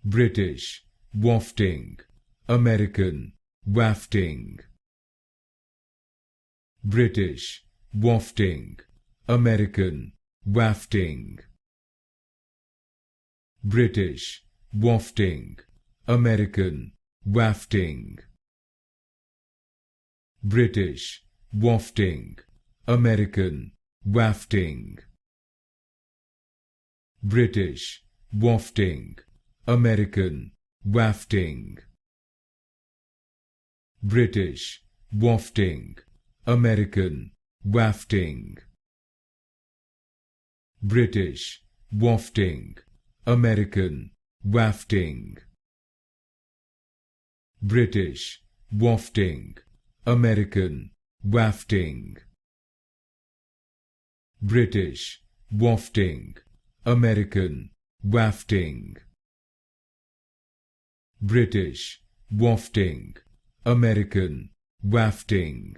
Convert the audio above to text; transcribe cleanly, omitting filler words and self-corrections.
British, wafting, American, wafting. British, wafting, American, wafting. British, wafting, American, wafting. British, wafting, American, wafting. British, wafting, American, wafting. British, wafting, American, wafting. British, wafting, American, wafting. British, wafting, American, wafting. British, wafting, American, wafting. British, wafting, American, wafting.